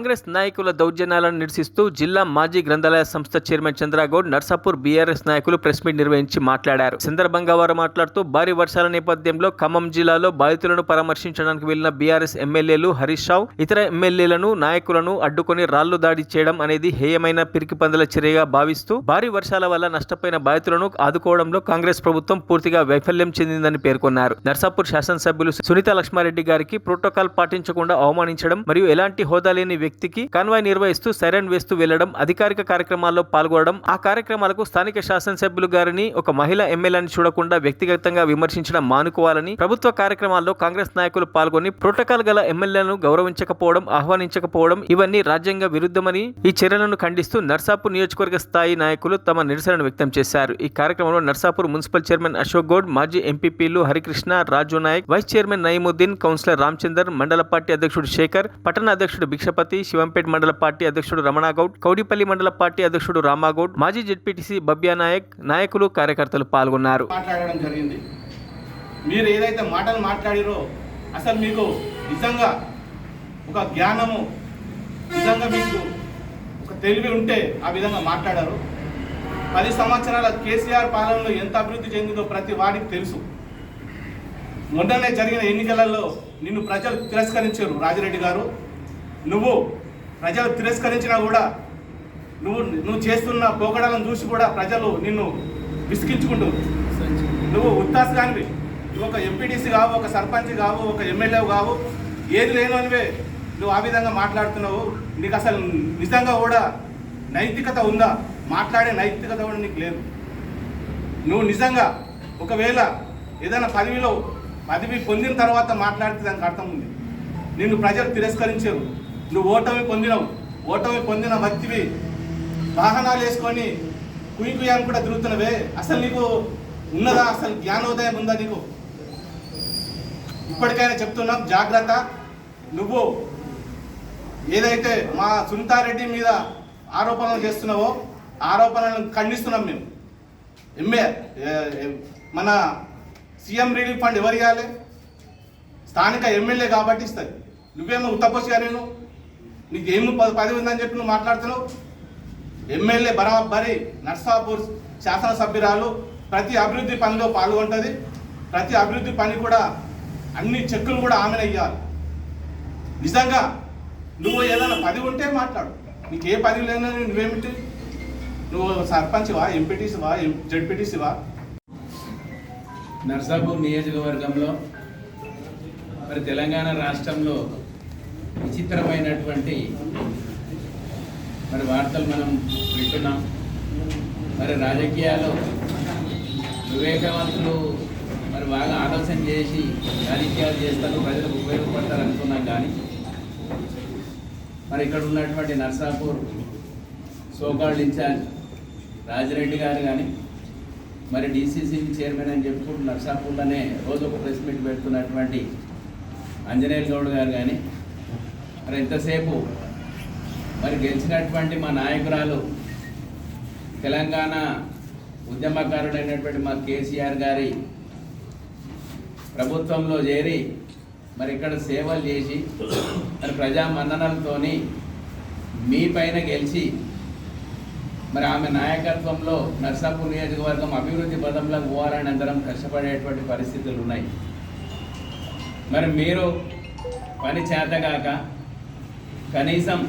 కాంగ్రెస్ నాయకుల దౌర్జన్యాలను నిరసిస్తూ జిల్లా మాజీ గ్రంథాలయ సంస్థ చైర్మన్ చంద్రగౌడ్ నర్సాపూర్ బీఆర్ఎస్ నాయకులు ప్రెస్ మీట్ నిర్వహించి మాట్లాడారు. సందర్భంగా వారు మాట్లాడుతూ భారీ వర్షాల నేపథ్యంలో ఖమ్మం జిల్లాలో బాధితులను పరామర్శించడానికి వెళ్లిన బీఆర్ఎస్ ఎమ్మెల్యేలు హరీష్ రావు ఇతర ఎమ్మెల్యేలను నాయకులను అడ్డుకొని రాళ్లు దాడి చేయడం అనేది హేయమైన పిరికిపందల చర్యగా భావిస్తూ భారీ వర్షాల వల్ల నష్టపోయిన బాధితులను ఆదుకోవడంలో కాంగ్రెస్ ప్రభుత్వం పూర్తిగా వైఫల్యం చెందిందని పేర్కొన్నారు. నర్సాపూర్ శాసనసభ్యులు సునీత లక్ష్మారెడ్డి గారికి ప్రోటోకాల్ పాటించకుండా అవమానించడం మరియు ఎలాంటి హోదా లేని వ్యక్తికి కాన్వాయ్ నిర్వహిస్తూ సైరన్ వేస్తూ వెళ్లడం, అధికారిక కార్యక్రమాల్లో పాల్గొనడం, ఆ కార్యక్రమాలకు స్థానిక శాసనసభ్యులు గారిని ఒక మహిళా ఎమ్మెల్యేని చూడకుండా వ్యక్తిగతంగా విమర్శించడం మానుకోవాలని, ప్రభుత్వ కార్యక్రమాల్లో కాంగ్రెస్ నాయకులు పాల్గొని ప్రోటోకాల్ గల ఎమ్మెల్యేలను గౌరవించకపోవడం, ఆహ్వానించకపోవడం ఇవన్నీ రాజ్యాంగ విరుద్ధమని ఈ చర్యలను ఖండిస్తూ నర్సాపూర్ నియోజకవర్గ స్థాయి నాయకులు తమ నిరసనను వ్యక్తం చేశారు. ఈ కార్యక్రమంలో నర్సాపూర్ మున్సిపల్ చైర్మన్ అశోక్ గౌడ్, మాజీ ఎంపీపీలు Harikrishna, Raju Naik, vice chairman Nayeemuddin, councillor Ramachandar, మండల పార్టీ అధ్యక్షుడు శేఖర్, పట్టణ అధ్యక్షుడు భిక్షపతి, శివంపేట్ మండల పార్టీ అధ్యక్షుడు రమణగౌడ్, కౌడిపల్లి మండల పార్టీ అధ్యక్షుడు రామాగౌడ్, మాజీ జెడ్పీటీసీ బబ్యా నాయక్, నాయకులు కార్యకర్తలు పాల్గొన్నారు. మాట్లాడడం జరిగింది. మీరు ఏదైతే మాటలు మాట్లాడిరో అసలు మీకు నిజంగా ఒక జ్ఞానము, నిజంగా మీకు ఒక తెలివి ఉంటే ఆ విధంగా మాట్లాడారు. 10 సంవత్సరాల కేసీఆర్ పాలనలో ఎంత అభివృద్ధి చెందిందో ప్రతి వాడికి తెలుసు. మొన్ననే జరిగిన ఎన్నికలలో నిన్ను ప్రజలు తిరస్కరించారు. రాజిరెడ్డి గారు, నువ్వు ప్రజలు తిరస్కరించినా కూడా నువ్వు చేస్తున్న పోకడాలను చూసి కూడా ప్రజలు నిన్ను విసిగించుకుంటారు. నువ్వు ఉత్తాస్ కానివి, నువ్వు ఒక ఎంపీటీసీ కావు, ఒక సర్పంచ్ కావు, ఒక ఎమ్మెల్యే కావు, ఏది లేనివనివే నువ్వు ఆ విధంగా మాట్లాడుతున్నావు. నీకు అసలు నిజంగా కూడా నైతికత ఉందా? మాట్లాడే నైతికత కూడా నీకు లేదు. నువ్వు నిజంగా ఒకవేళ ఏదైనా పదవి పొందిన తర్వాత మాట్లాడితే దానికి అర్థం ఉంది. నిన్ను ప్రజలు తిరస్కరించారు. నువ్వు ఓటమి పొందినవు. ఓటమి పొందిన వ్యక్తివి వాహనాలు వేసుకొని కుయ్యాన్ని కూడా తిరుగుతున్నవే. అసలు నీకు ఉన్నదా? అసలు జ్ఞానోదయం ఉందా నీకు? ఇప్పటికైనా చెప్తున్నాం, జాగ్రత్త. నువ్వు ఏదైతే మా సునీతారెడ్డి మీద ఆరోపణలు చేస్తున్నావో ఆరోపణలను ఖండిస్తున్నాం మేము. మన సీఎం రిలీఫ్ ఫండ్ ఎవరు ఇవ్వాలి? స్థానిక ఎమ్మెల్యే కాబట్టి ఇస్తుంది. నువ్వేమో ఉత్తపోసిగా నీకేమో పదవి ఉందని చెప్పి నువ్వు మాట్లాడుతున్నావు. ఎమ్మెల్యే బరాబరి నర్సాపూర్ శాసనసభ్యురాలు ప్రతి అభివృద్ధి పనిలో పాల్గొంటుంది. ప్రతి అభివృద్ధి పని కూడా అన్ని చెక్కులు కూడా ఆమెనే ఇవ్వాలి. నిజంగా నువ్వు ఏదైనా పదవి ఉంటే మాట్లాడు. నీకు ఏ పదవి లేని నువ్వేమిటి? నువ్వు సర్పంచ్వా, ఎంపీటీసీవా, జెడ్పీటీసీవా? నర్సాపూర్ నియోజకవర్గంలో మరి తెలంగాణ రాష్ట్రంలో విచిత్రమైనటువంటి మరి వార్తలు మనం వింటున్నాం. మరి రాజకీయాలు వివేకవంతులు మరి బాగా ఆలోచన చేసి రాజకీయాలు చేస్తారు, ప్రజలకు ఉపయోగపడతారు అనుకున్నాం. కానీ మరి ఇక్కడ ఉన్నటువంటి నర్సాపూర్ సోకాల్డ్ ఇన్ఛార్జ్ రాజిరెడ్డి గారు కానీ మరి డీసీసీ చైర్మన్ అని చెప్పుకుంటూ నర్సాపూర్లోనే రోజు ఒక ప్రెస్ మీట్ పెడుతున్నటువంటి అంజనేయులు గౌడ్ గారు కానీ మరి ఎంతసేపు మరి గెలిచినటువంటి మా నాయకురాలు తెలంగాణ ఉద్యమకారుడైనటువంటి మా కేసీఆర్ గారి ప్రభుత్వంలో చేరి మరి ఇక్కడ సేవలు చేసి మరి ప్రజా మన్ననలతోని మీ పైన గెలిచి మరి ఆమె నాయకత్వంలో నర్సాపూర్ నియోజకవర్గం అభివృద్ధి పదంలో పోవాలని అందరం కష్టపడేటువంటి పరిస్థితులు ఉన్నాయి. మరి మీరు పని చేతగాక కనీసం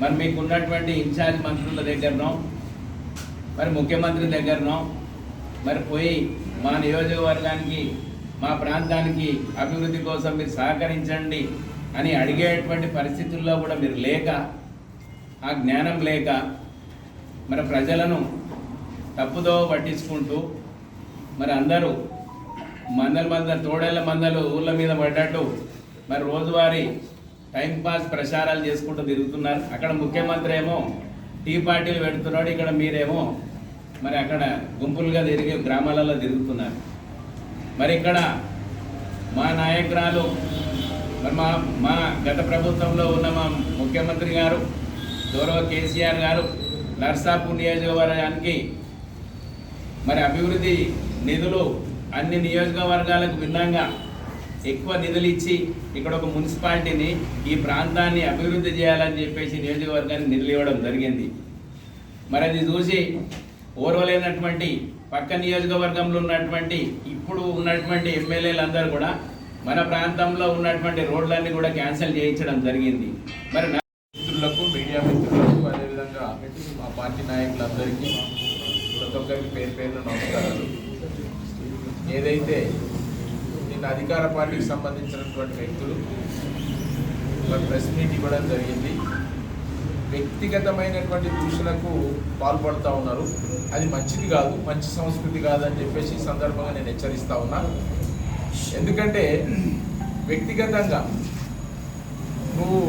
మరి మీకున్నటువంటి ఇన్ఛార్జ్ మంత్రుల దగ్గరనో మరి ముఖ్యమంత్రి దగ్గరనో మరి పోయి మా నియోజకవర్గానికి, మా ప్రాంతానికి అభివృద్ధి కోసం మీరు సహకరించండి అని అడిగేటువంటి పరిస్థితుల్లో కూడా మీరు లేక, ఆ జ్ఞానం లేక మరి ప్రజలను తప్పుదో పట్టించుకుంటూ మరి అందరూ తోడేళ్ల మందలు ఊళ్ళ మీద పడ్డట్టు మరి రోజువారీ టైంపాస్ ప్రచారాలు చేసుకుంటూ తిరుగుతున్నారు. అక్కడ ముఖ్యమంత్రి ఏమో టీ పార్టీలు పెడుతున్నాడు, ఇక్కడ మీరేమో మరి అక్కడ గుంపులుగా తిరిగి గ్రామాలలో తిరుగుతున్నారు. మరి ఇక్కడ మా నాయకురాలు మరి మా గత ప్రభుత్వంలో ఉన్న మా ముఖ్యమంత్రి గారు గౌరవ కేసీఆర్ గారు నర్సాపూర్ నియోజకవర్గానికి మరి అభివృద్ధి నిధులు అన్ని నియోజకవర్గాలకు భిన్నంగా ఎక్కువ నిధులు ఇచ్చి ఇక్కడ ఒక మున్సిపాలిటీని ఈ ప్రాంతాన్ని అభివృద్ధి చేయాలని చెప్పేసి నియోజకవర్గానికి నిధులు ఇవ్వడం జరిగింది. మరి అది చూసి ఓర్వలేనటువంటి పక్క నియోజకవర్గంలో ఉన్నటువంటి ఇప్పుడు ఉన్నటువంటి ఎమ్మెల్యేలందరూ కూడా మన ప్రాంతంలో ఉన్నటువంటి రోడ్లన్నీ కూడా క్యాన్సిల్ చేయించడం జరిగింది. మరి మిత్రులకు, మీడియా మిత్రులకు, అదేవిధంగా మా పార్టీ నాయకులందరికీ ప్రతి ఒక్కరికి పేరు పేరున నమస్కారాలు. ఏదైతే నిన్న అధికార పార్టీకి సంబంధించినటువంటి వ్యక్తులు మరి ప్రెస్ మీట్ ఇవ్వడం జరిగింది, వ్యక్తిగతమైనటువంటి దూషణకు పాల్పడుతూ ఉన్నారు. అది మంచిది కాదు, మంచి సంస్కృతి కాదని చెప్పేసి ఈ సందర్భంగా నేను హెచ్చరిస్తూ ఉన్నా. ఎందుకంటే వ్యక్తిగతంగా నువ్వు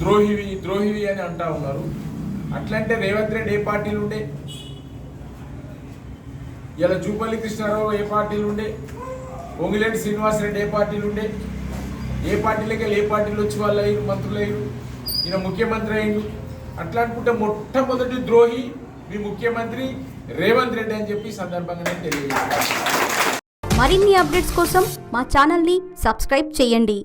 ద్రోహివి అని అంటా ఉన్నారు. అట్లంటే రేవంత్ రెడ్డి ఏ పార్టీలు ఉండే, ఇలా జూపల్లి కృష్ణారావు ఏ పార్టీలు ఉండే, పొంగిలేటి శ్రీనివాసరెడ్డి ఏ పార్టీలు ఉండే, ఏ పార్టీలకి వెళ్ళి ఏ పార్టీలు వచ్చి వాళ్ళు అయ్యారు, మంత్రులు అయ్యారు, ఈయన ముఖ్యమంత్రి అయ్యిండు. అట్లా అనుకుంటే మొట్టమొదటి ద్రోహి మీ ముఖ్యమంత్రి రేవంత్ రెడ్డి అని చెప్పి సందర్భంగా నేను తెలియజేస్తాను. మరిన్ని అప్డేట్స్ కోసం మా ఛానల్ని సబ్స్క్రైబ్ చేయండి.